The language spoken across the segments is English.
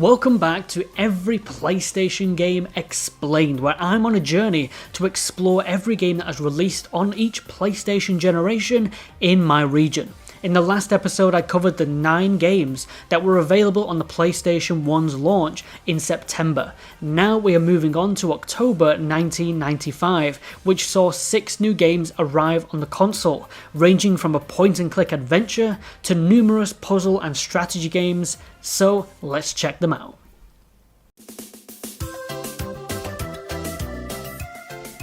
Welcome back to Every PlayStation Game Explained, where I'm on a journey to explore every game that has released on each PlayStation generation in my region. In the last episode I covered the 9 games that were available on the PlayStation 1's launch in September. Now we are moving on to October 1995, which saw 6 new games arrive on the console, ranging from a point-and-click adventure to numerous puzzle and strategy games, so let's check them out.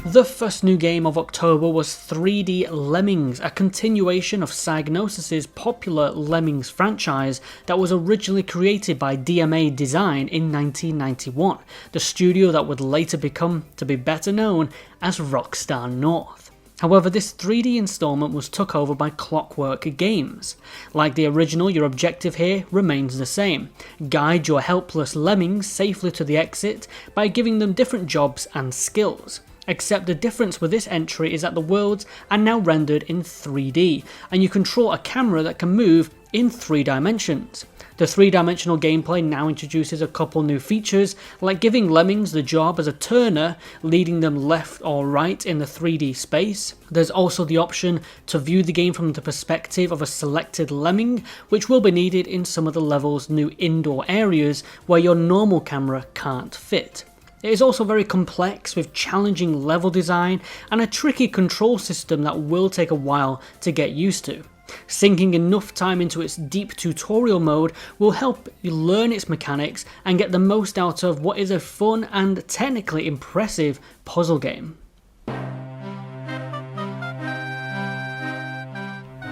The first new game of October was 3D Lemmings, a continuation of Psygnosis' popular Lemmings franchise that was originally created by DMA Design in 1991, the studio that would later become to be better known as Rockstar North. However, this 3D installment was took over by Clockwork Games. Like the original, your objective here remains the same: guide your helpless lemmings safely to the exit by giving them different jobs and skills. Except the difference with this entry is that the worlds are now rendered in 3D, and you control a camera that can move in 3 dimensions. The 3-dimensional gameplay now introduces a couple new features, like giving lemmings the job as a turner, leading them left or right in the 3D space. There's also the option to view the game from the perspective of a selected lemming, which will be needed in some of the level's new indoor areas where your normal camera can't fit. It is also very complex, with challenging level design and a tricky control system that will take a while to get used to. Sinking enough time into its deep tutorial mode will help you learn its mechanics and get the most out of what is a fun and technically impressive puzzle game.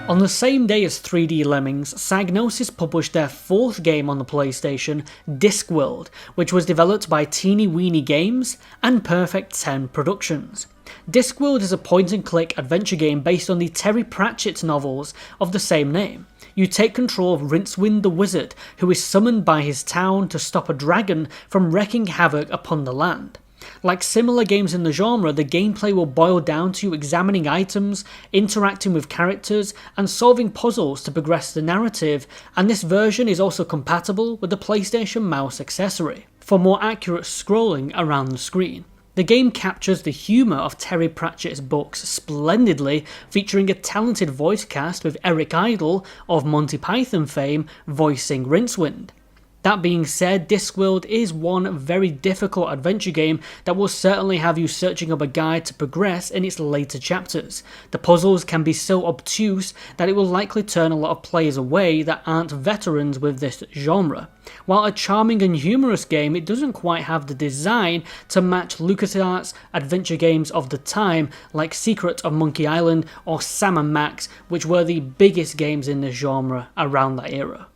On the same day as 3D Lemmings, Psygnosis published their 4th game on the PlayStation, Discworld, which was developed by Teeny Weeny Games and Perfect 10 Productions. Discworld is a point-and-click adventure game based on the Terry Pratchett novels of the same name. You take control of Rincewind the Wizard, who is summoned by his town to stop a dragon from wreaking havoc upon the land. Like similar games in the genre, the gameplay will boil down to examining items, interacting with characters, and solving puzzles to progress the narrative, and this version is also compatible with the PlayStation Mouse accessory, for more accurate scrolling around the screen. The game captures the humour of Terry Pratchett's books splendidly, featuring a talented voice cast with Eric Idle of Monty Python fame voicing Rincewind. That being said, Discworld is one very difficult adventure game that will certainly have you searching up a guide to progress in its later chapters. The puzzles can be so obtuse that it will likely turn a lot of players away that aren't veterans with this genre. While a charming and humorous game, it doesn't quite have the design to match LucasArts adventure games of the time, like Secret of Monkey Island or Sam & Max, which were the biggest games in the genre around that era.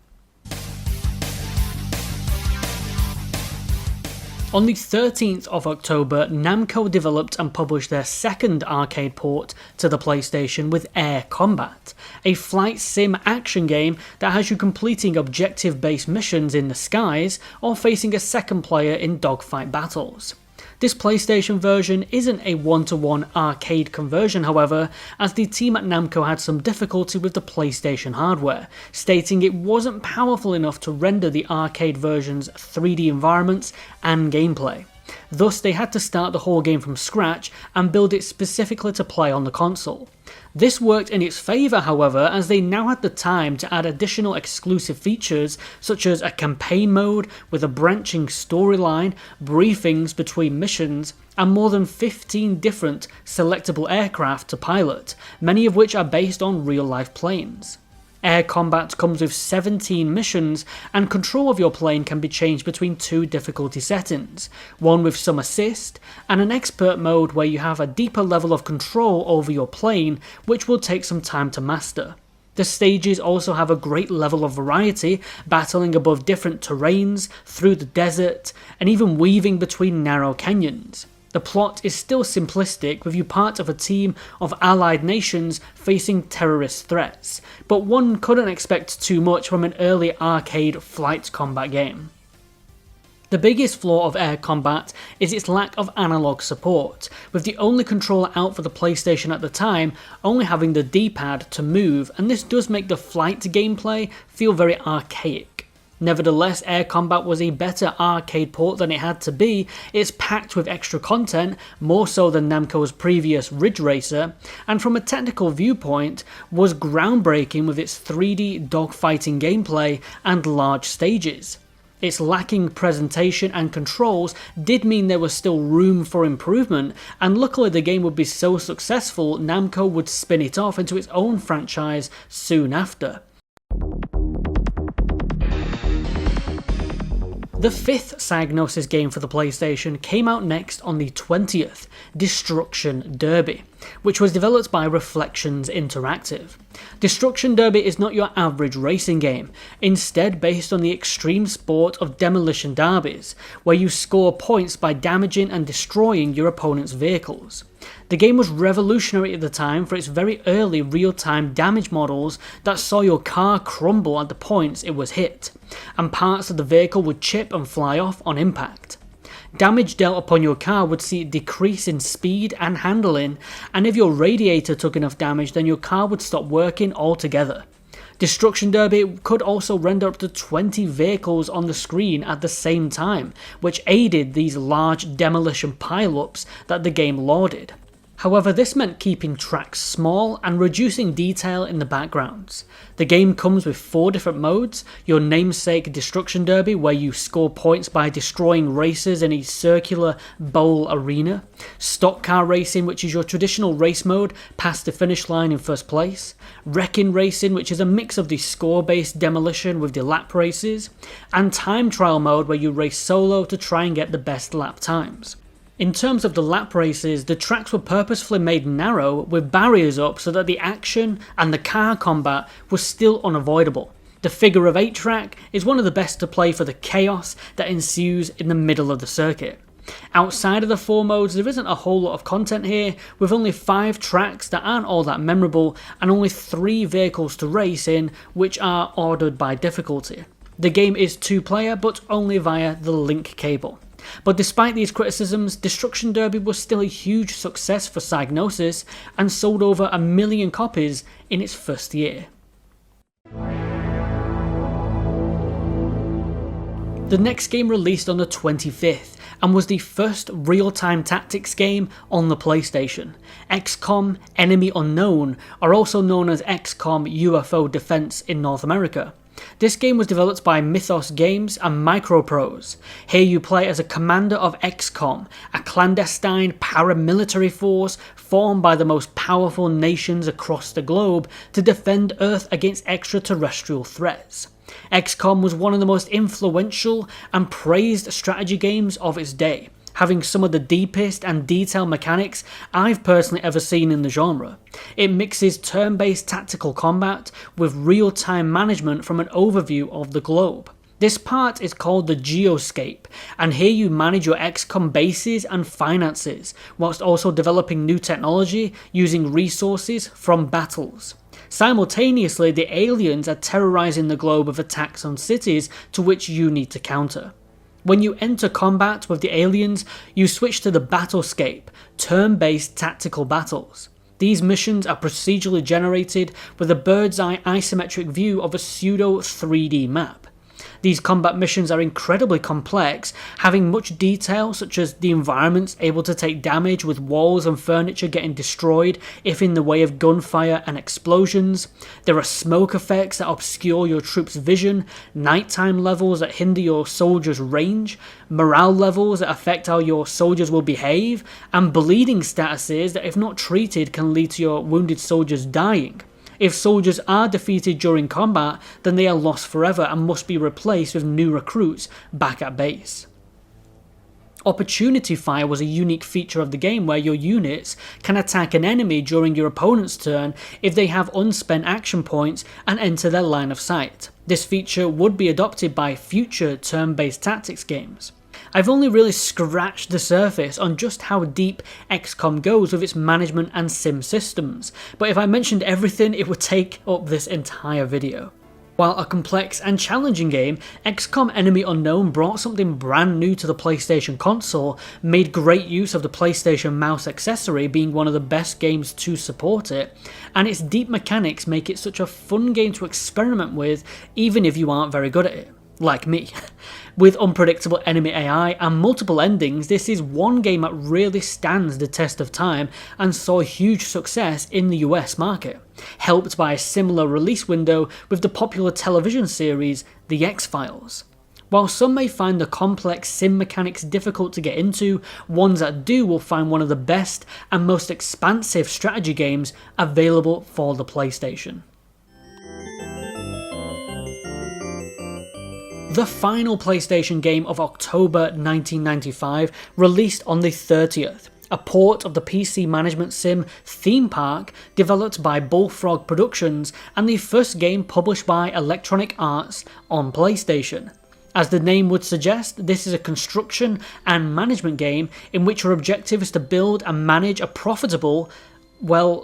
On the 13th of October, Namco developed and published their 2nd arcade port to the PlayStation with Air Combat, a flight sim action game that has you completing objective-based missions in the skies or facing a second player in dogfight battles. This PlayStation version isn't a one-to-one arcade conversion, however, as the team at Namco had some difficulty with the PlayStation hardware, stating it wasn't powerful enough to render the arcade version's 3D environments and gameplay. Thus, they had to start the whole game from scratch and build it specifically to play on the console. This worked in its favour, however, as they now had the time to add additional exclusive features such as a campaign mode with a branching storyline, briefings between missions, and more than 15 different selectable aircraft to pilot, many of which are based on real-life planes. Air Combat comes with 17 missions, and control of your plane can be changed between 2 difficulty settings, one with some assist, and an expert mode where you have a deeper level of control over your plane, which will take some time to master. The stages also have a great level of variety, battling above different terrains, through the desert, and even weaving between narrow canyons. The plot is still simplistic, with you part of a team of allied nations facing terrorist threats, but one couldn't expect too much from an early arcade flight combat game. The biggest flaw of Air Combat is its lack of analog support, with the only controller out for the PlayStation at the time only having the D-pad to move, and this does make the flight gameplay feel very archaic. Nevertheless, Air Combat was a better arcade port than it had to be. It's packed with extra content, more so than Namco's previous Ridge Racer, and from a technical viewpoint, was groundbreaking with its 3D dogfighting gameplay and large stages. Its lacking presentation and controls did mean there was still room for improvement, and luckily the game would be so successful Namco would spin it off into its own franchise soon after. The fifth Psygnosis game for the PlayStation came out next on the 20th, Destruction Derby, which was developed by Reflections Interactive. Destruction Derby is not your average racing game, instead based on the extreme sport of demolition derbies, where you score points by damaging and destroying your opponent's vehicles. The game was revolutionary at the time for its very early real-time damage models that saw your car crumble at the points it was hit, and parts of the vehicle would chip and fly off on impact. Damage dealt upon your car would see it decrease in speed and handling, and if your radiator took enough damage then your car would stop working altogether. Destruction Derby could also render up to 20 vehicles on the screen at the same time, which aided these large demolition pile-ups that the game lauded. However, this meant keeping tracks small and reducing detail in the backgrounds. The game comes with 4 different modes: your namesake Destruction Derby, where you score points by destroying racers in a circular bowl arena; stock car racing, which is your traditional race mode past the finish line in first place; wrecking racing, which is a mix of the score-based demolition with the lap races; and time trial mode, where you race solo to try and get the best lap times. In terms of the lap races, the tracks were purposefully made narrow with barriers up so that the action and the car combat was still unavoidable. The figure of 8 track is one of the best to play for the chaos that ensues in the middle of the circuit. Outside of the 4 modes, there isn't a whole lot of content here, with only 5 tracks that aren't all that memorable and only 3 vehicles to race in, which are ordered by difficulty. The game is 2-player, but only via the link cable. But despite these criticisms, Destruction Derby was still a huge success for Psygnosis and sold over 1 million copies in its first year. The next game released on the 25th and was the first real-time tactics game on the PlayStation. XCOM Enemy Unknown, or also known as XCOM UFO Defense in North America. This game was developed by Mythos Games and Microprose. Here you play as a commander of XCOM, a clandestine paramilitary force formed by the most powerful nations across the globe to defend Earth against extraterrestrial threats. XCOM was one of the most influential and praised strategy games of its day, having some of the deepest and detailed mechanics I've personally ever seen in the genre. It mixes turn-based tactical combat with real-time management from an overview of the globe. This part is called the Geoscape, and here you manage your XCOM bases and finances, whilst also developing new technology using resources from battles. Simultaneously, the aliens are terrorizing the globe with attacks on cities to which you need to counter. When you enter combat with the aliens, you switch to the Battlescape, turn-based tactical battles. These missions are procedurally generated with a bird's-eye isometric view of a pseudo 3D map. These combat missions are incredibly complex, having much detail such as the environments able to take damage with walls and furniture getting destroyed if in the way of gunfire and explosions. There are smoke effects that obscure your troops' vision, nighttime levels that hinder your soldiers' range, morale levels that affect how your soldiers will behave, and bleeding statuses that if not treated can lead to your wounded soldiers dying. If soldiers are defeated during combat, then they are lost forever and must be replaced with new recruits back at base. Opportunity fire was a unique feature of the game where your units can attack an enemy during your opponent's turn if they have unspent action points and enter their line of sight. This feature would be adopted by future turn-based tactics games. I've only really scratched the surface on just how deep XCOM goes with its management and sim systems, but if I mentioned everything it would take up this entire video. While a complex and challenging game, XCOM Enemy Unknown brought something brand new to the PlayStation console, made great use of the PlayStation mouse accessory being one of the best games to support it, and its deep mechanics make it such a fun game to experiment with even if you aren't very good at it. like me. With unpredictable enemy AI and multiple endings, this is one game that really stands the test of time and saw huge success in the US market, helped by a similar release window with the popular television series The X-Files. While some may find the complex sim mechanics difficult to get into, ones that do will find one of the best and most expansive strategy games available for the PlayStation. The final PlayStation game of October 1995 released on the 30th, a port of the PC management sim Theme Park developed by Bullfrog Productions and the first game published by Electronic Arts on PlayStation. As the name would suggest, this is a construction and management game in which your objective is to build and manage a profitable,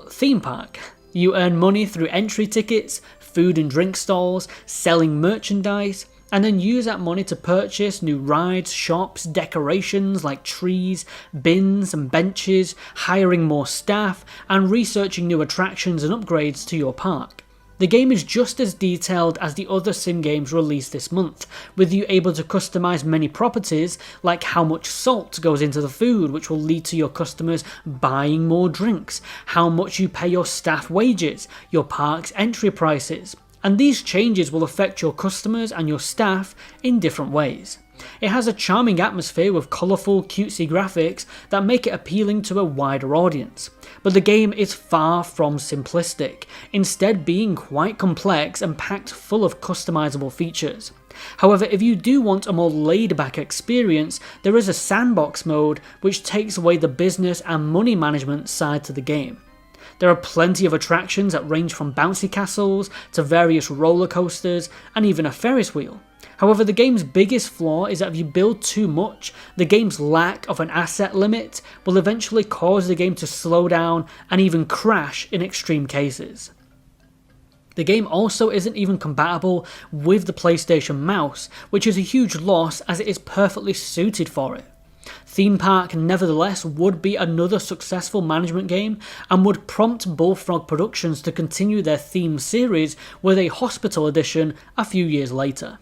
theme park. You earn money through entry tickets, food and drink stalls, selling merchandise, and then use that money to purchase new rides, shops, decorations like trees, bins and benches, hiring more staff, and researching new attractions and upgrades to your park. The game is just as detailed as the other sim games released this month, with you able to customize many properties like how much salt goes into the food, which will lead to your customers buying more drinks, how much you pay your staff wages, your park's entry prices, and these changes will affect your customers and your staff in different ways. It has a charming atmosphere with colourful, cutesy graphics that make it appealing to a wider audience. But the game is far from simplistic, instead being quite complex and packed full of customisable features. However, if you do want a more laid-back experience, there is a sandbox mode which takes away the business and money management side to the game. There are plenty of attractions that range from bouncy castles to various roller coasters and even a Ferris wheel. However, the game's biggest flaw is that if you build too much, the game's lack of an asset limit will eventually cause the game to slow down and even crash in extreme cases. The game also isn't even compatible with the PlayStation mouse, which is a huge loss as it is perfectly suited for it. Theme Park, nevertheless, would be another successful management game and would prompt Bullfrog Productions to continue their theme series with a hospital edition a few years later.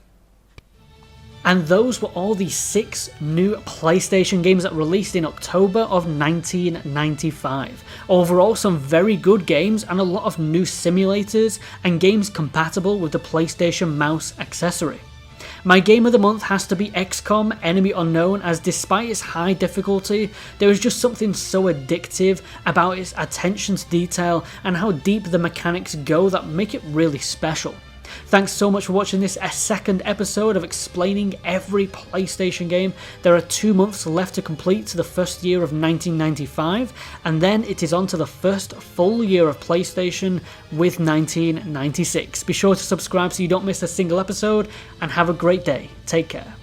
And those were all the 6 new PlayStation games that released in October of 1995. Overall, some very good games and a lot of new simulators and games compatible with the PlayStation mouse accessory. My game of the month has to be XCOM Enemy Unknown, as despite its high difficulty, there is just something so addictive about its attention to detail and how deep the mechanics go that make it really special. Thanks so much for watching this second episode of explaining every PlayStation game. There are 2 months left to complete to the first year of 1995, and then it is on to the first full year of PlayStation with 1996. Be sure to subscribe so you don't miss a single episode, and have a great day. Take care.